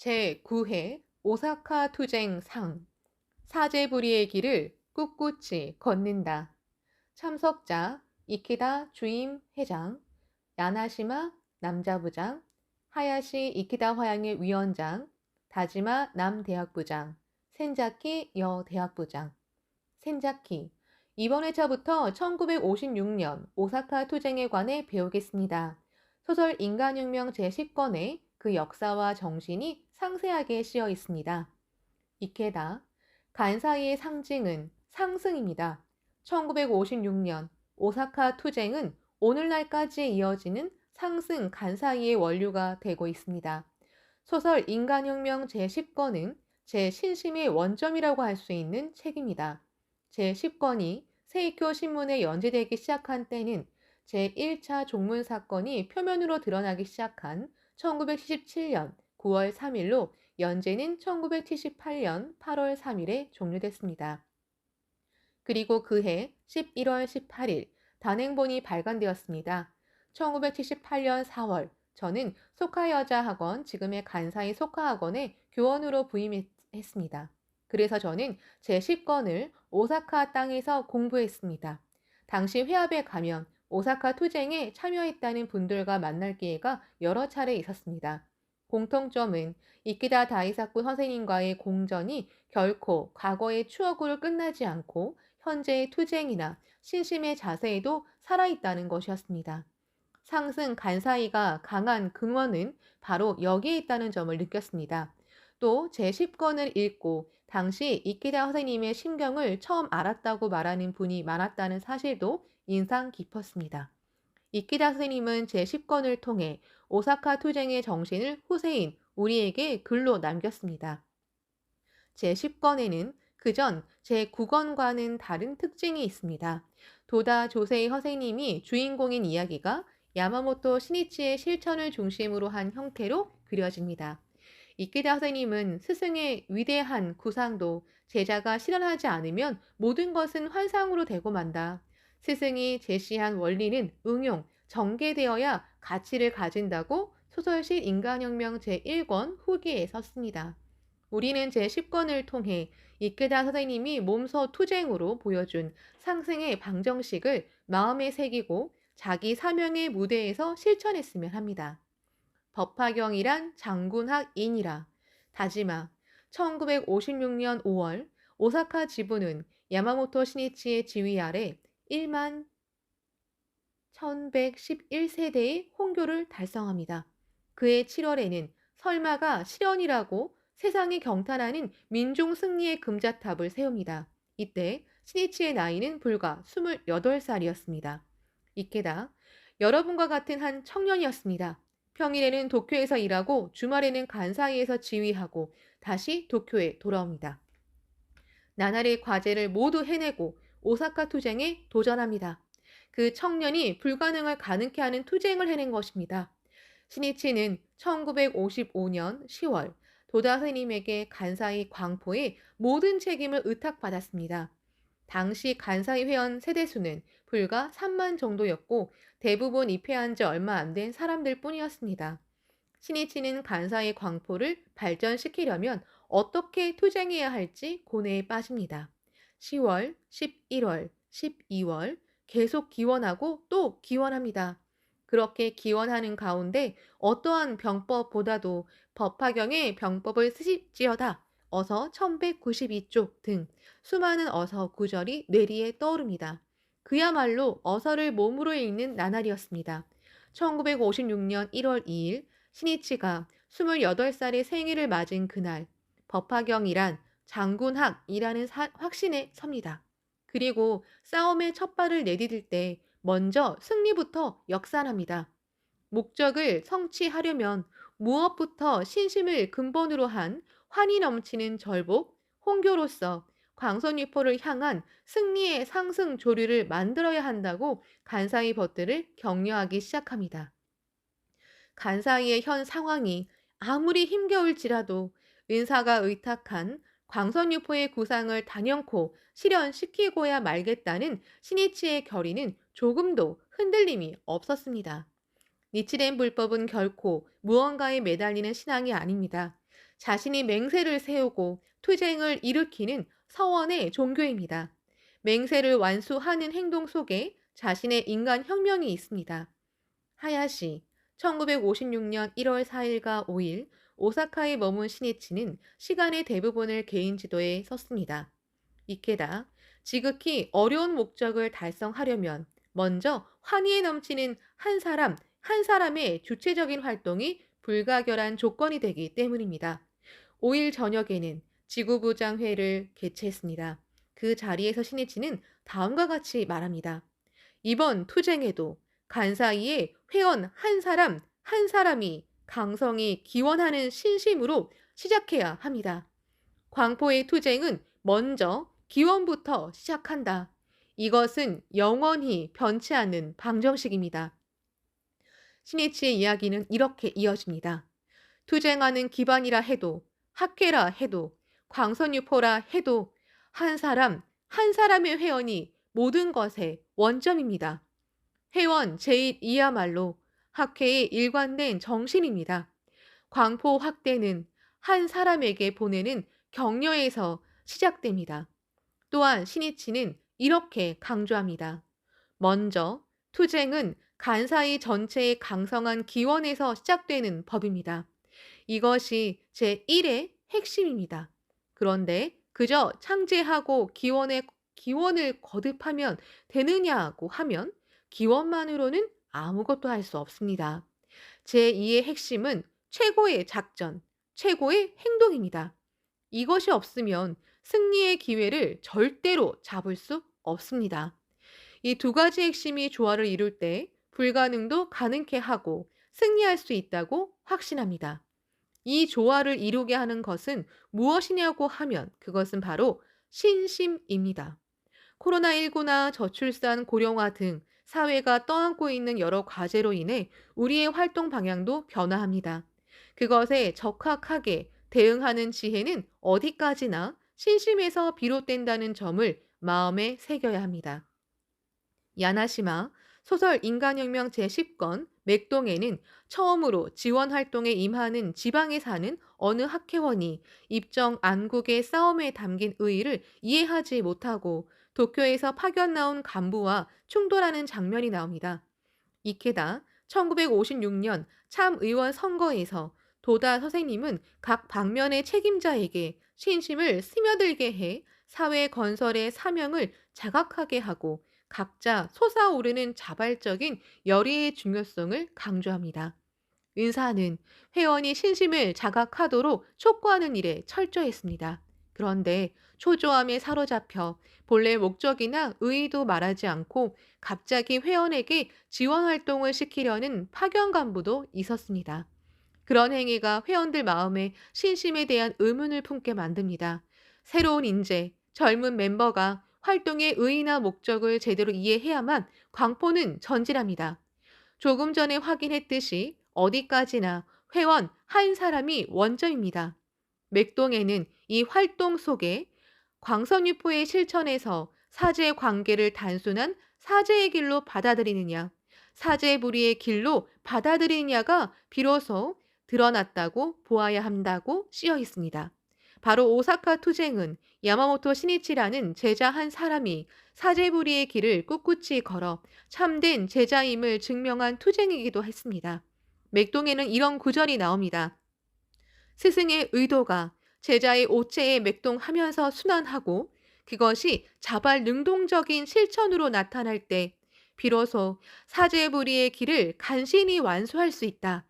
제9회 오사카 투쟁 상 사제부리의 길을 꿋꿋이 걷는다. 참석자 이키다 주임 회장, 야나시마 남자부장, 하야시 이키다 화양의 위원장, 다지마 남대학부장, 센자키 여대학부장. 센자키, 이번 회차부터 1956년 오사카 투쟁에 관해 배우겠습니다. 소설 인간혁명 제10권에 그 역사와 정신이 상세하게 씌어 있습니다. 이케다, 간사이의 상징은 상승입니다. 1956년 오사카 투쟁은 오늘날까지 이어지는 상승 간사이의 원류가 되고 있습니다. 소설 인간혁명 제10권은 제 신심의 원점이라고 할 수 있는 책입니다. 제10권이 세이쿄 신문에 연재되기 시작한 때는 제1차 종문 사건이 표면으로 드러나기 시작한 1977년 9월 3일로 연재는 1978년 8월 3일에 종료됐습니다. 그리고 그해 11월 18일 단행본이 발간되었습니다. 1978년 4월 저는 소카여자학원, 지금의 간사이 소카학원에 교원으로 부임했습니다. 그래서 저는 제10권을 오사카 땅에서 공부했습니다. 당시 회합에 가면 오사카 투쟁에 참여했다는 분들과 만날 기회가 여러 차례 있었습니다. 공통점은 이키다 다이사쿠 선생님과의 공전이 결코 과거의 추억으로 끝나지 않고 현재의 투쟁이나 신심의 자세에도 살아있다는 것이었습니다. 상승 간사이가 강한 근원은 바로 여기에 있다는 점을 느꼈습니다. 또 제10권을 읽고 당시 이키다 선생님의 심경을 처음 알았다고 말하는 분이 많았다는 사실도 인상 깊었습니다. 이키다 선생님은 제10권을 통해 오사카 투쟁의 정신을 후세인 우리에게 글로 남겼습니다. 제10권에는 그전 제9권과는 다른 특징이 있습니다. 도다 조세이 선생님이 주인공인 이야기가 야마모토 시니치의 실천을 중심으로 한 형태로 그려집니다. 이키다 선생님은 스승의 위대한 구상도 제자가 실현하지 않으면 모든 것은 환상으로 되고 만다. 스승이 제시한 원리는 응용, 전개되어야 가치를 가진다고 소설실 인간혁명 제1권 후기에 썼습니다. 우리는 제10권을 통해 이케다 선생님이 몸소 투쟁으로 보여준 상승의 방정식을 마음에 새기고 자기 사명의 무대에서 실천했으면 합니다. 법화경이란 장군학인이라. 다지마. 1956년 5월 오사카 지부는 야마모토 시니치의 지휘 아래 1만 1111세대의 혼교를 달성합니다. 그해 7월에는 설마가 실현이라고 세상이 경탄하는 민중 승리의 금자탑을 세웁니다. 이때 시니치의 나이는 불과 28살이었습니다. 이케다, 여러분과 같은 한 청년이었습니다. 평일에는 도쿄에서 일하고 주말에는 간사이에서 지휘하고 다시 도쿄에 돌아옵니다. 나날의 과제를 모두 해내고 오사카 투쟁에 도전합니다. 그 청년이 불가능을 가능케 하는 투쟁을 해낸 것입니다. 시니치는 1955년 10월 도다 스님에게 간사이 광포의 모든 책임을 의탁받았습니다. 당시 간사이 회원 세대수는 불과 3만 정도였고 대부분 입회한 지 얼마 안 된 사람들 뿐이었습니다. 시니치는 간사이 광포를 발전시키려면 어떻게 투쟁해야 할지 고뇌에 빠집니다. 10월, 11월, 12월 계속 기원하고 또 기원합니다. 그렇게 기원하는 가운데 어떠한 병법보다도 법화경의 병법을 쓰십지어다. 어서 1192쪽 등 수많은 어서 구절이 뇌리에 떠오릅니다. 그야말로 어서를 몸으로 읽는 나날이었습니다. 1956년 1월 2일 시니치가 28살의 생일을 맞은 그날 법화경이란 장군학이라는 확신에 섭니다. 그리고 싸움의 첫 발을 내디딜 때 먼저 승리부터 역산합니다. 목적을 성취하려면 무엇부터 신심을 근본으로 한 환희 넘치는 절복, 홍교로서 광선유포를 향한 승리의 상승 조류를 만들어야 한다고 간사이 버트를 격려하기 시작합니다. 간사이의 현 상황이 아무리 힘겨울지라도 은사가 의탁한 광선유포의 구상을 단연코 실현시키고야 말겠다는 시니치의 결의는 조금도 흔들림이 없었습니다. 니치된 불법은 결코 무언가에 매달리는 신앙이 아닙니다. 자신이 맹세를 세우고 투쟁을 일으키는 서원의 종교입니다. 맹세를 완수하는 행동 속에 자신의 인간 혁명이 있습니다. 하야시, 1956년 1월 4일과 5일 오사카에 머문 시니치는 시간의 대부분을 개인 지도에 썼습니다. 이케다, 지극히 어려운 목적을 달성하려면 먼저 환희에 넘치는 한 사람, 한 사람의 주체적인 활동이 불가결한 조건이 되기 때문입니다. 5일 저녁에는 지구부장회를 개최했습니다. 그 자리에서 시니치는 다음과 같이 말합니다. 이번 투쟁에도 간사이의 회원 한 사람 한 사람이 강성이 기원하는 신심으로 시작해야 합니다. 광포의 투쟁은 먼저 기원부터 시작한다. 이것은 영원히 변치 않는 방정식입니다. 시니치의 이야기는 이렇게 이어집니다. 투쟁하는 기반이라 해도, 학회라 해도, 광선유포라 해도 한 사람, 한 사람의 회원이 모든 것의 원점입니다. 회원 제1이야말로 학회의 일관된 정신입니다. 광포 확대는 한 사람에게 보내는 격려에서 시작됩니다. 또한 시니치는 이렇게 강조합니다. 먼저 투쟁은 간사이 전체의 강성한 기원에서 시작되는 법입니다. 이것이 제1의 핵심입니다. 그런데 그저 창제하고 기원을 거듭하면 되느냐고 하면 기원만으로는 아무것도 할 수 없습니다. 제2의 핵심은 최고의 작전, 최고의 행동입니다. 이것이 없으면 승리의 기회를 절대로 잡을 수 없습니다. 이 두 가지 핵심이 조화를 이룰 때 불가능도 가능케 하고 승리할 수 있다고 확신합니다. 이 조화를 이루게 하는 것은 무엇이냐고 하면 그것은 바로 신심입니다. 코로나19나 저출산, 고령화 등 사회가 떠안고 있는 여러 과제로 인해 우리의 활동 방향도 변화합니다. 그것에 적합하게 대응하는 지혜는 어디까지나 신심에서 비롯된다는 점을 마음에 새겨야 합니다. 야나시마 소설 인간혁명 제10권 맥동에는 처음으로 지원 활동에 임하는 지방에 사는 어느 학회원이 입정 안국의 싸움에 담긴 의의를 이해하지 못하고 도쿄에서 파견 나온 간부와 충돌하는 장면이 나옵니다. 이케다 1956년 참의원 선거에서 도다 선생님은 각 방면의 책임자에게 신심을 스며들게 해 사회 건설의 사명을 자각하게 하고 각자 솟아오르는 자발적인 열의의 중요성을 강조합니다. 은사는 회원이 신심을 자각하도록 촉구하는 일에 철저했습니다. 그런데 초조함에 사로잡혀 본래 목적이나 의의도 말하지 않고 갑자기 회원에게 지원 활동을 시키려는 파견 간부도 있었습니다. 그런 행위가 회원들 마음에 신심에 대한 의문을 품게 만듭니다. 새로운 인재, 젊은 멤버가 활동의 의의나 목적을 제대로 이해해야만 광포는 전진합니다. 조금 전에 확인했듯이 어디까지나 회원 한 사람이 원점입니다. 맥동에는 이 활동 속에 광선유포의 실천에서 사제 관계를 단순한 사제의 길로 받아들이느냐, 사제불의의 길로 받아들이느냐가 비로소 드러났다고 보아야 한다고 쓰여 있습니다. 바로 오사카 투쟁은 야마모토 시니치라는 제자 한 사람이 사제불의의 길을 꿋꿋이 걸어 참된 제자임을 증명한 투쟁이기도 했습니다. 맥동에는 이런 구절이 나옵니다. 스승의 의도가 제자의 오체에 맥동하면서 순환하고 그것이 자발 능동적인 실천으로 나타날 때 비로소 사제불의의 길을 간신히 완수할 수 있다.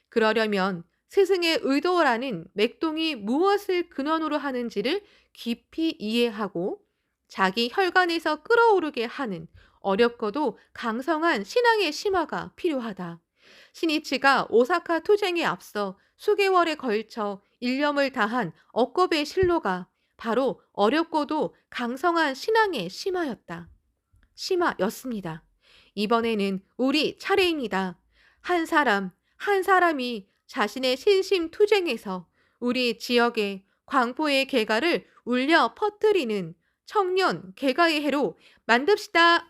그러려면 스승의 의도라는 맥동이 무엇을 근원으로 하는지를 깊이 이해하고 자기 혈관에서 끌어오르게 하는 어렵고도 강성한 신앙의 심화가 필요하다. 시니치가 오사카 투쟁에 앞서 수개월에 걸쳐 일념을 다한 억겁의 실로가 바로 어렵고도 강성한 신앙의 심화였습니다. 이번에는 우리 차례입니다. 한 사람, 한 사람이 자신의 신심 투쟁에서 우리 지역의 광포의 개가를 울려 퍼뜨리는 청년 개가의 해로 만듭시다.